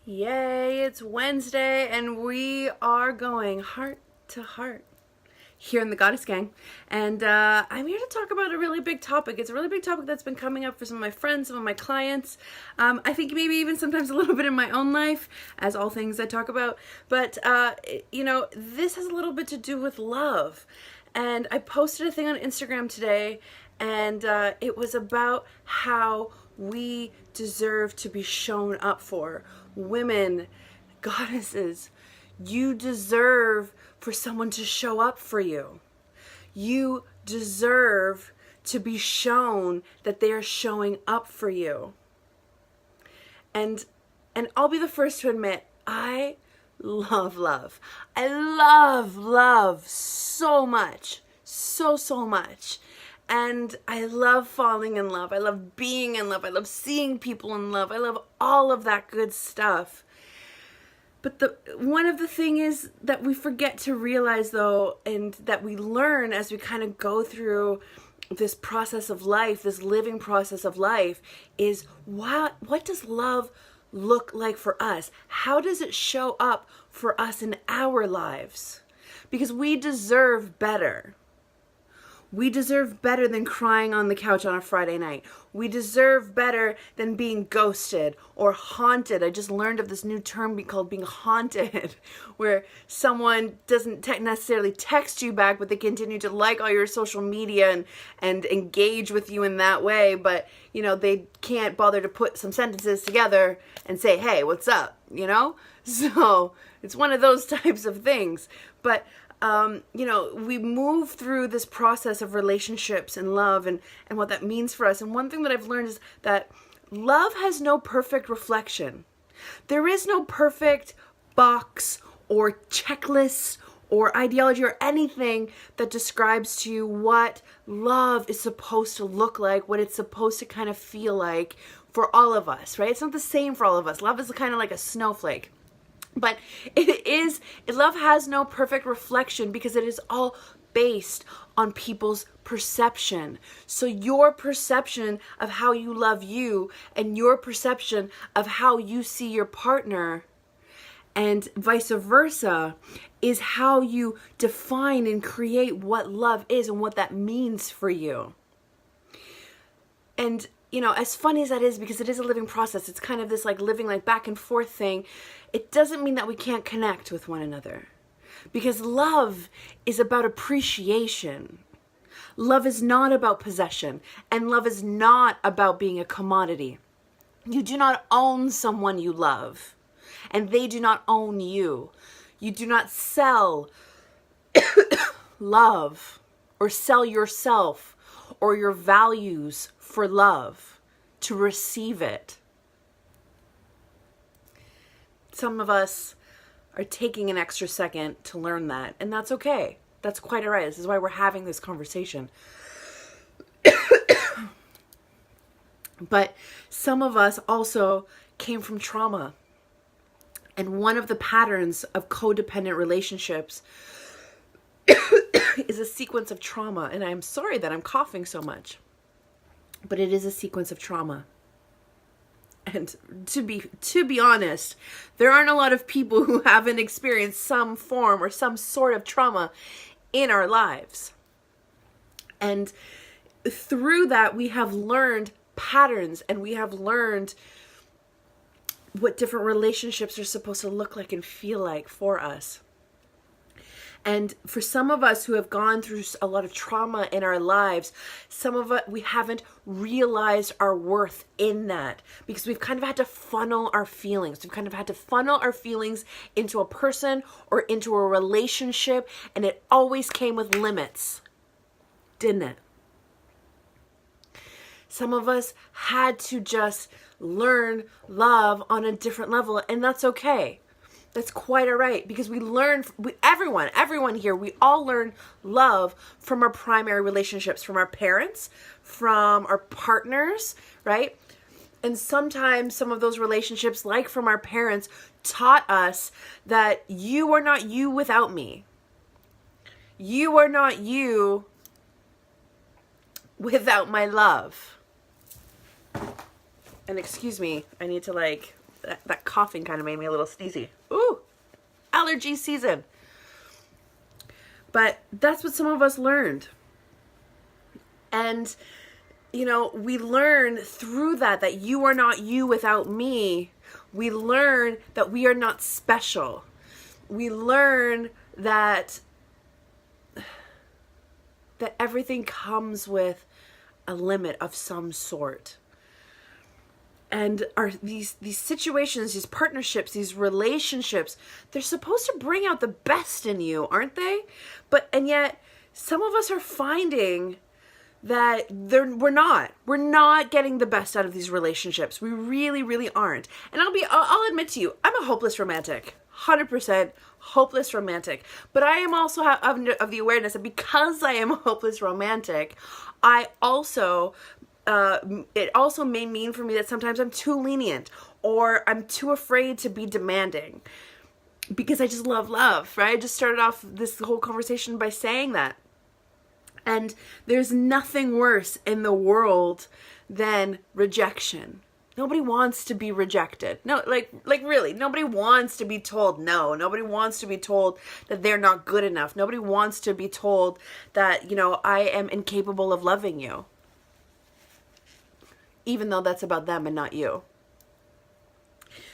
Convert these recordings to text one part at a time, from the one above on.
Yay, it's Wednesday and we are going heart to heart here in the Goddess Gang. And I'm here to talk about a really big topic. It's a really big topic that's been coming up for some of my friends, some of my clients. I think maybe even sometimes a little bit in my own life, as all things I talk about. But, this has a little bit to do with love. And I posted a thing on Instagram today, and it was about how we deserve to be shown up for. Women, goddesses, you deserve for someone to show up for you. You deserve to be shown that they are showing up for you. And I'll be the first to admit, I love love. I love love so much. So much. And I love falling in love. I love being in love. I love seeing people in love. I love all of that good stuff. But one of the things is that we forget to realize, though, and that we learn as we kind of go through this process of life, this living process of life, is what does love look like for us? How does it show up for us in our lives? Because we deserve better. We deserve better than crying on the couch on a Friday night. We deserve better than being ghosted or haunted. I just learned of this new term called being haunted, where someone doesn't necessarily text you back, but they continue to like all your social media and engage with you in that way. But, they can't bother to put some sentences together and say, hey, what's up? So it's one of those types of things. But we move through this process of relationships and love and what that means for us. And one thing that I've learned is that love has no perfect reflection. There is no perfect box or checklist or ideology or anything that describes to you what love is supposed to look like, what it's supposed to kind of feel like for all of us, right? It's not the same for all of us. Love is kind of like a snowflake. But love has no perfect reflection because it is all based on people's perception. So your perception of how you love you and your perception of how you see your partner and vice versa is how you define and create what love is and what that means for you. And as funny as that is, because it is a living process, it's kind of this living back and forth thing. It doesn't mean that we can't connect with one another, because love is about appreciation. Love is not about possession, and love is not about being a commodity. You do not own someone you love, and they do not own you. You do not sell love or sell yourself or your values for love to receive it. Some of us are taking an extra second to learn that, and that's okay. That's quite all right. This is why we're having this conversation. But some of us also came from trauma. And one of the patterns of codependent relationships is a sequence of trauma. And I'm sorry that I'm coughing so much, but it is a sequence of trauma. And to be honest, there aren't a lot of people who haven't experienced some form or some sort of trauma in our lives. And through that, we have learned patterns, and we have learned what different relationships are supposed to look like and feel like for us. And for some of us who have gone through a lot of trauma in our lives, some of us, we haven't realized our worth in that, because we've kind of had to funnel our feelings. We've kind of had to funnel our feelings into a person or into a relationship, and it always came with limits, didn't it? Some of us had to just learn love on a different level, and that's okay. That's quite all right, because everyone here, we all learn love from our primary relationships, from our parents, from our partners, right? And sometimes some of those relationships, like from our parents, taught us that you are not you without me. You are not you without my love. And excuse me, I need to That coughing kind of made me a little sneezy. Ooh, allergy season. But that's what some of us learned. And, you know, we learn through that you are not you without me. We learn that we are not special. We learn that everything comes with a limit of some sort. And these situations, these partnerships, these relationships, they're supposed to bring out the best in you, aren't they? And yet some of us are finding that we're not getting the best out of these relationships. We really, really aren't. And I'll admit to you, I'm a hopeless romantic. 100% hopeless romantic. But I am also of the awareness that because I am a hopeless romantic, it also may mean for me that sometimes I'm too lenient or I'm too afraid to be demanding because I just love love, right? I just started off this whole conversation by saying that. And there's nothing worse in the world than rejection. Nobody wants to be rejected. No, like really, nobody wants to be told no. Nobody wants to be told that they're not good enough. Nobody wants to be told that, you know, I am incapable of loving you. Even though that's about them and not you.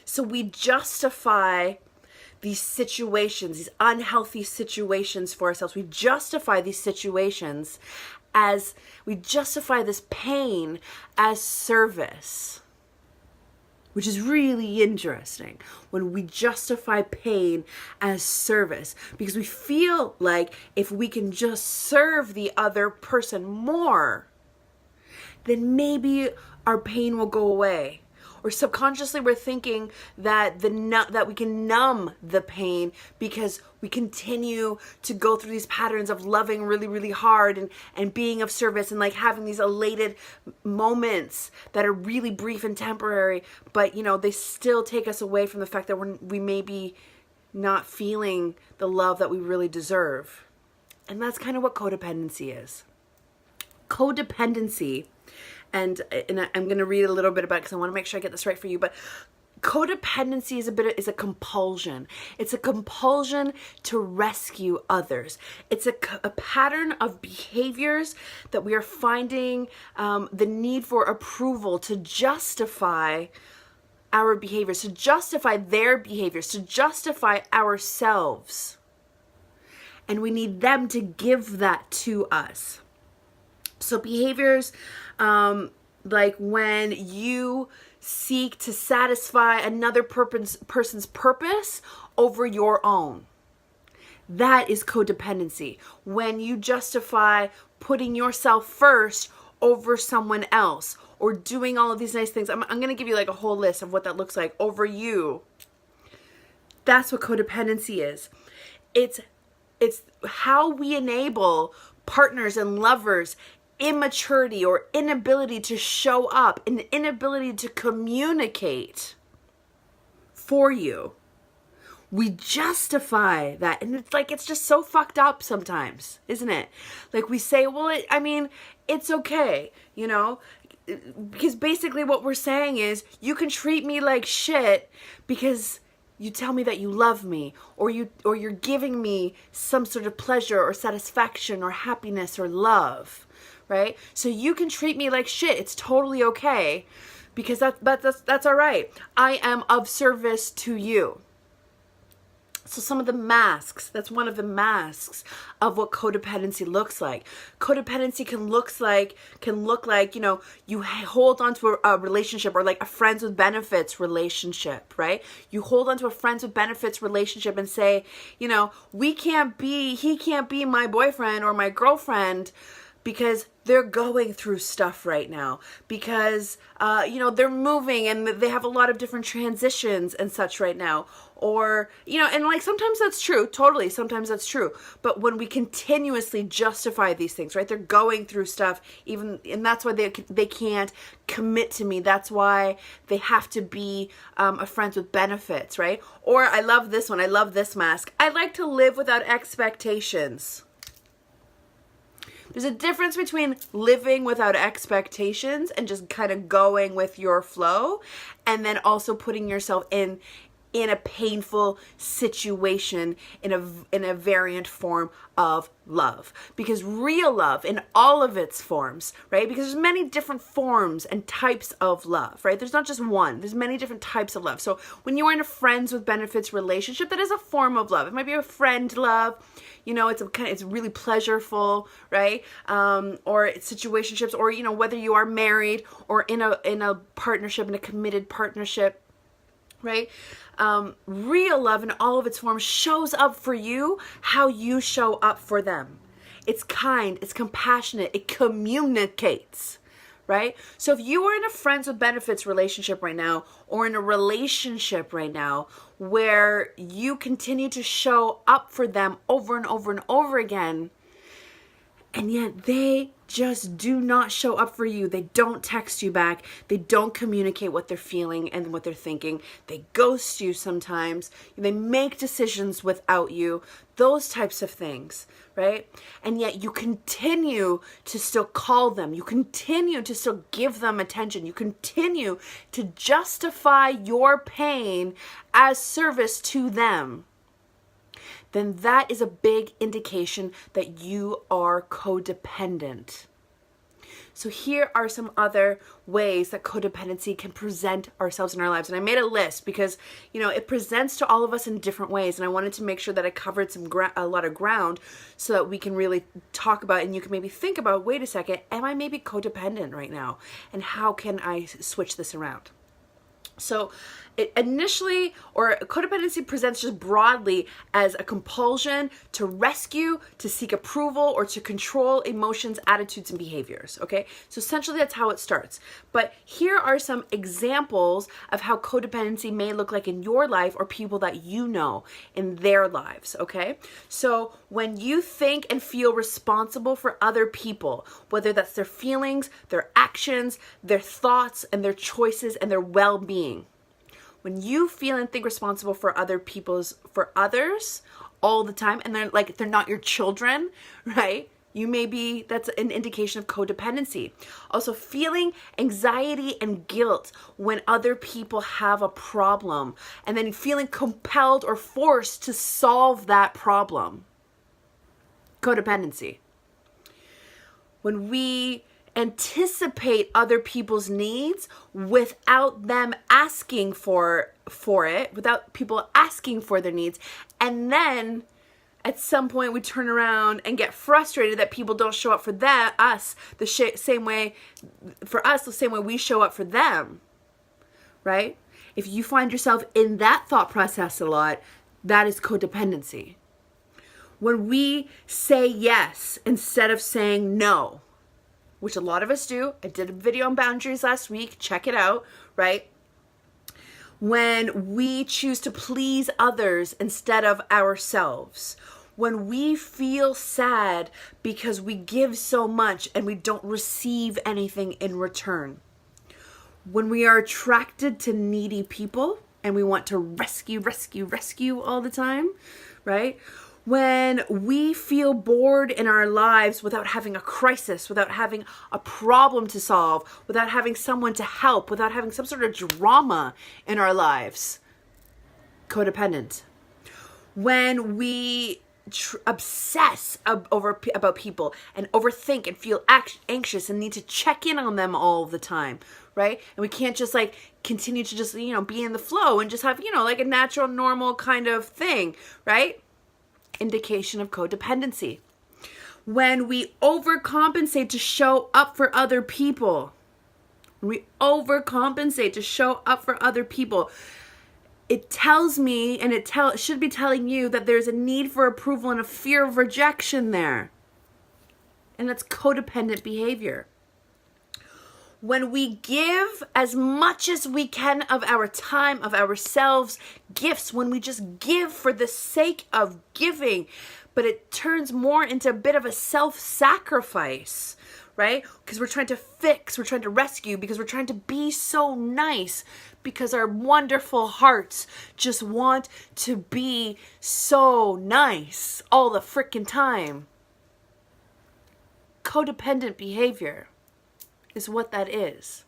So we justify these situations, these unhealthy situations for ourselves. We justify these situations we justify this pain as service. Which is really interesting when we justify pain as service. Because we feel like if we can just serve the other person more, then maybe our pain will go away. Or subconsciously we're thinking that that we can numb the pain because we continue to go through these patterns of loving really, really hard and being of service and like having these elated moments that are really brief and temporary, but you know, they still take us away from the fact that we may be not feeling the love that we really deserve. And that's kind of what codependency is. Codependency, and I'm going to read a little bit about it because I want to make sure I get this right for you, but codependency is a compulsion. It's a compulsion to rescue others. It's a pattern of behaviors that we are finding the need for approval to justify our behaviors, to justify their behaviors, to justify ourselves. And we need them to give that to us. So behaviors like when you seek to satisfy another person's purpose over your own. That is codependency. When you justify putting yourself first over someone else or doing all of these nice things. I'm going to give you like a whole list of what that looks like over you. That's what codependency is. It's how we enable partners and lovers immaturity or inability to show up, an inability to communicate for you. We justify that. And it's just so fucked up sometimes, isn't it? Like we say, well, it's okay, you know? Because basically what we're saying is you can treat me like shit because you tell me that you love me, or you're giving me some sort of pleasure or satisfaction or happiness or love. Right? So you can treat me like shit. It's totally okay because that's all right. I am of service to you. So some of the masks, that's one of the masks of what codependency looks like. Codependency can look like, you know, you hold on to a relationship or like a friends with benefits relationship, right? You hold on to a friends with benefits relationship and say, you know, he can't be my boyfriend or my girlfriend because they're going through stuff right now, because, you know, they're moving and they have a lot of different transitions and such right now. Or, you know, and like sometimes that's true, totally, sometimes that's true. But when we continuously justify these things, right, they're going through stuff, and that's why they can't commit to me. That's why they have to be a friends with benefits, right? Or I love this one, I love this mask. I like to live without expectations. There's a difference between living without expectations and just kind of going with your flow, and then also putting yourself in a painful situation in a variant form of love. Because real love in all of its forms, right? Because there's many different forms and types of love, right? There's not just one. There's many different types of love. So when you are in a friends with benefits relationship, that is a form of love. It might be a friend love. You know, it's really pleasureful, right? Or it's situationships, or, you know, whether you are married or in a partnership, in a committed partnership, right? Real love in all of its forms shows up for you how you show up for them. It's kind, it's compassionate, it communicates, right? So if you are in a friends with benefits relationship right now, or in a relationship right now where you continue to show up for them over and over and over again, and yet they just do not show up for you. They don't text you back. They don't communicate what they're feeling and what they're thinking. They ghost you sometimes. They make decisions without you. Those types of things, right? And yet you continue to still call them. You continue to still give them attention. You continue to justify your pain as service to them. Then that is a big indication that you are codependent. So here are some other ways that codependency can present ourselves in our lives. And I made a list because, you know, it presents to all of us in different ways. And I wanted to make sure that I covered a lot of ground so that we can really talk about it, and you can maybe think about, wait a second, am I maybe codependent right now? And how can I switch this around? So codependency presents just broadly as a compulsion to rescue, to seek approval, or to control emotions, attitudes, and behaviors, okay? So essentially that's how it starts. But here are some examples of how codependency may look like in your life or people that you know in their lives, okay? So when you think and feel responsible for other people, whether that's their feelings, their actions, their thoughts, and their choices, and their well-being, when you feel and think responsible for for others all the time, and they're not your children, right? That's an indication of codependency. Also, feeling anxiety and guilt when other people have a problem, and then feeling compelled or forced to solve that problem. Codependency. When we anticipate other people's needs without them asking for it, without people asking for their needs, and then at some point we turn around and get frustrated that people don't show up for us the same way we show up for them, right? If you find yourself in that thought process a lot, that is codependency. When we say yes instead of saying no, which a lot of us do. I did a video on boundaries last week. Check it out, right? When we choose to please others instead of ourselves. When we feel sad because we give so much and we don't receive anything in return. When we are attracted to needy people and we want to rescue all the time, right? When we feel bored in our lives without having a crisis, without having a problem to solve, without having someone to help, without having some sort of drama in our lives. Codependent. When we obsess about people and overthink and feel anxious and need to check in on them all the time, right? And we can't just continue to just, be in the flow and just have, a natural, normal kind of thing, right? Indication of codependency. When we overcompensate to show up for other people. It tells me, and it should be telling you, that there's a need for approval and a fear of rejection there. And that's codependent behavior. When we give as much as we can of our time, of ourselves, gifts, when we just give for the sake of giving, but it turns more into a bit of a self-sacrifice, right? Because we're trying to fix, we're trying to rescue, because we're trying to be so nice, because our wonderful hearts just want to be so nice all the freaking time. codependent behavior is what that is.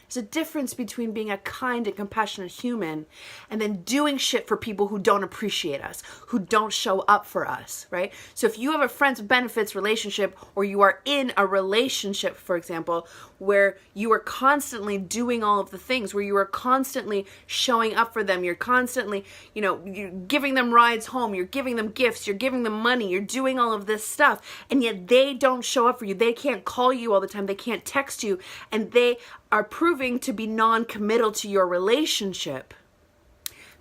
There's a difference between being a kind and compassionate human and then doing shit for people who don't appreciate us, who don't show up for us, right? So if you have a friends with benefits relationship, or you are in a relationship, for example, where you are constantly doing all of the things, where you are constantly showing up for them, you're constantly, you're giving them rides home, you're giving them gifts, you're giving them money, you're doing all of this stuff, and yet they don't show up for you. They can't call you all the time, they can't text you, and they are proving to be non-committal to your relationship,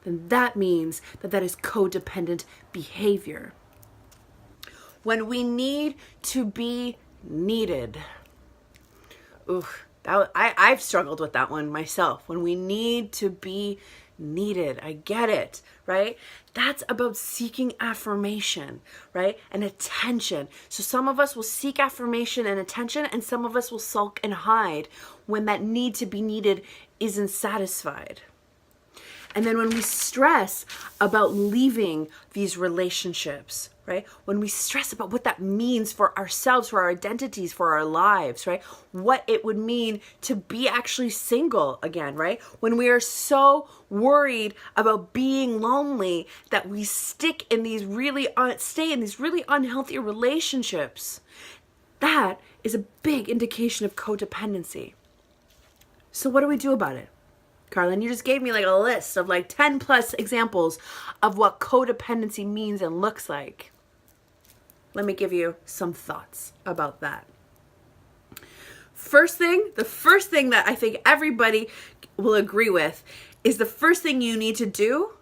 then that means that is codependent behavior. When we need to be needed, I've struggled with that one myself. When we need to be needed, I get it, right? That's about seeking affirmation, right? And attention. So some of us will seek affirmation and attention, and some of us will sulk and hide when that need to be needed isn't satisfied. And then when we stress about leaving these relationships, right? When we stress about what that means for ourselves, for our identities, for our lives, right? What it would mean to be actually single again, right? When we are so worried about being lonely that we stay in these really unhealthy relationships, that is a big indication of codependency. So what do we do about it? Carlen, you just gave me like a list of like 10 plus examples of what codependency means and looks like. Let me give you some thoughts about that. The first thing that I think everybody will agree with is the first thing you need to do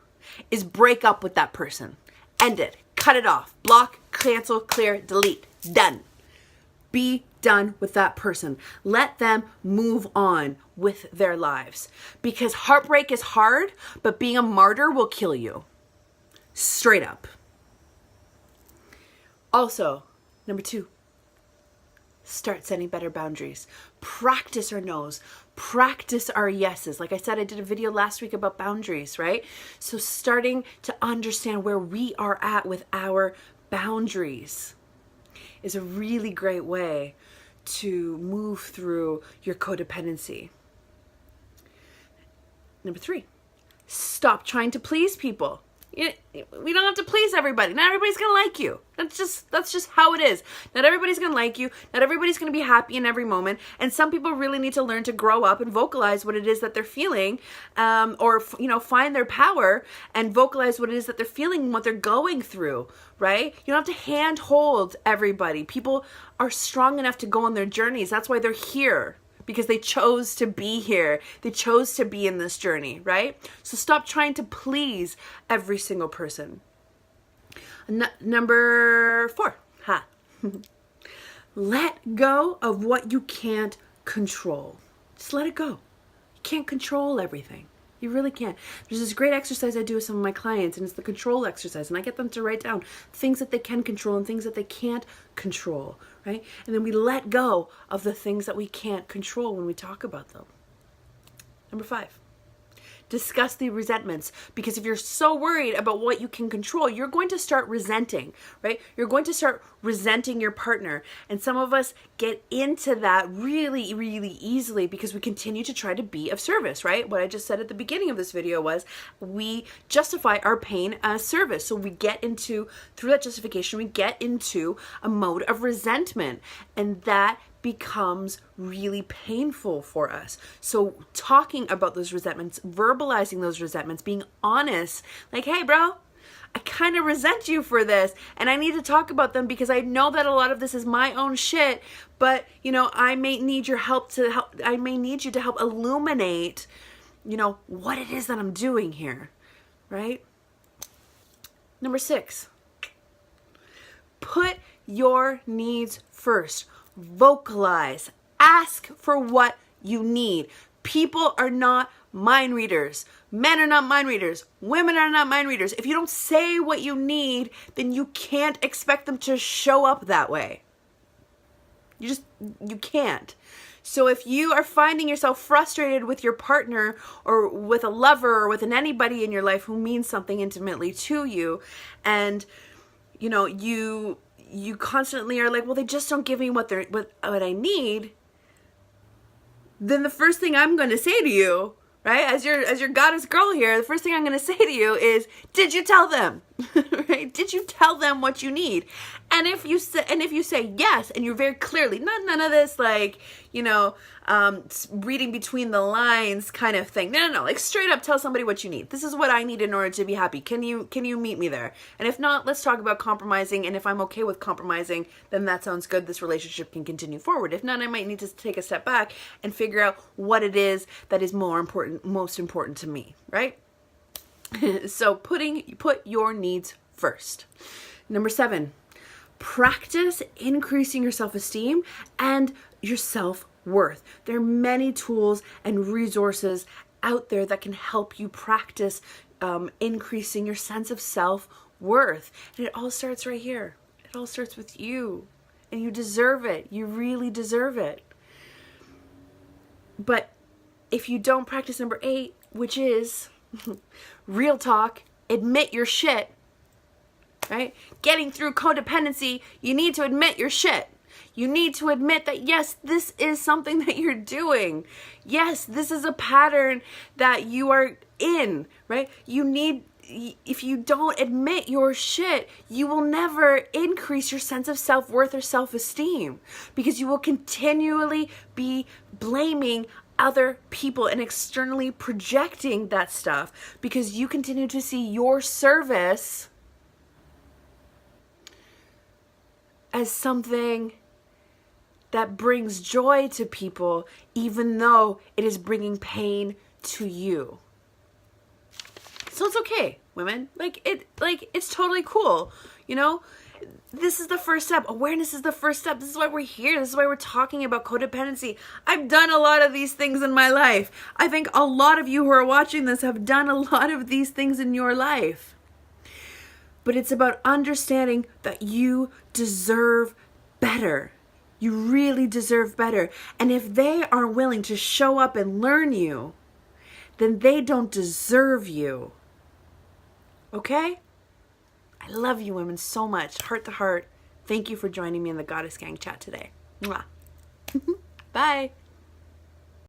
is break up with that person. End it. Cut it off. Block, cancel, clear, delete. Done. Be done with that person. Let them move on with their lives. Because heartbreak is hard, but being a martyr will kill you. Straight up. Also, number 2, start setting better boundaries. Practice our no's. Practice our yeses. Like I said, I did a video last week about boundaries, right? So starting to understand where we are at with our boundaries is a really great way to move through your codependency. Number 3, stop trying to please people. We don't have to please everybody. Not everybody's going to like you. That's just how it is. Not everybody's going to like you. Not everybody's going to be happy in every moment. And some people really need to learn to grow up and vocalize what it is that they're feeling, or find their power and vocalize what it is that they're feeling and what they're going through, right? You don't have to handhold everybody. People are strong enough to go on their journeys. That's why they're here. Because they chose to be here. They chose to be in this journey, right? So stop trying to please every single person. Number 4. Let go of what you can't control. Just let it go. You can't control everything. You really can't. There's this great exercise I do with some of my clients, and it's the control exercise. And I get them to write down things that they can control and things that they can't control, right? And then we let go of the things that we can't control when we talk about them. Number 5. Discuss the resentments, because if you're so worried about what you can control, you're going to start resenting, right? You're going to start resenting your partner. And some of us get into that really, really easily because we continue to try to be of service, right? What I just said at the beginning of this video was we justify our pain as service. So we get into, through that justification, we get into a mode of resentment, and that becomes really painful for us. So talking about those resentments, verbalizing those resentments, being honest, like, hey bro, I kind of resent you for this, and I need to talk about them because I know that a lot of this is my own shit, but I may need your help I may need you to help illuminate, what it is that I'm doing here, right? Number 6, put your needs first. Vocalize. Ask for what you need. People are not mind readers. Men are not mind readers. Women are not mind readers. If you don't say what you need, then you can't expect them to show up that way. You can't. So if you are finding yourself frustrated with your partner or with a lover or with anybody in your life who means something intimately to you, and you you constantly are like, well, they just don't give me what I need, then the first thing I'm going to say to you, right, as your goddess girl here, the first thing I'm going to say to you is, did you tell them? Right? Did you tell them what you need? And if you say yes, and you're very clearly, none of this like, reading between the lines kind of thing. No. Like straight up tell somebody what you need. This is what I need in order to be happy. Can you meet me there? And if not, let's talk about compromising. And if I'm okay with compromising, then that sounds good. This relationship can continue forward. If not, I might need to take a step back and figure out what it is that is most important to me, right? So put your needs first. Number 7, practice increasing your self-esteem and your self-worth. There are many tools and resources out there that can help you practice increasing your sense of self-worth. And it all starts right here. It all starts with you. And you deserve it. You really deserve it. But if you don't practice number 8, which is real talk, admit your shit, right? Getting through codependency, you need to admit your shit. You need to admit that, yes, this is something that you're doing. Yes, this is a pattern that you are in, right? If you don't admit your shit, you will never increase your sense of self-worth or self-esteem, because you will continually be blaming other people and externally projecting that stuff, because you continue to see your service as something that brings joy to people, even though it is bringing pain to you. So it's okay, women. It's totally cool, This is the first step. Awareness is the first step. This is why we're here. This is why we're talking about codependency. I've done a lot of these things in my life. I think a lot of you who are watching this have done a lot of these things in your life. But it's about understanding that you deserve better. You really deserve better. And if they aren't willing to show up and learn you, then they don't deserve you. Okay? I love you women so much. Heart to heart. Thank you for joining me in the Goddess Gang chat today. Mwah. Bye.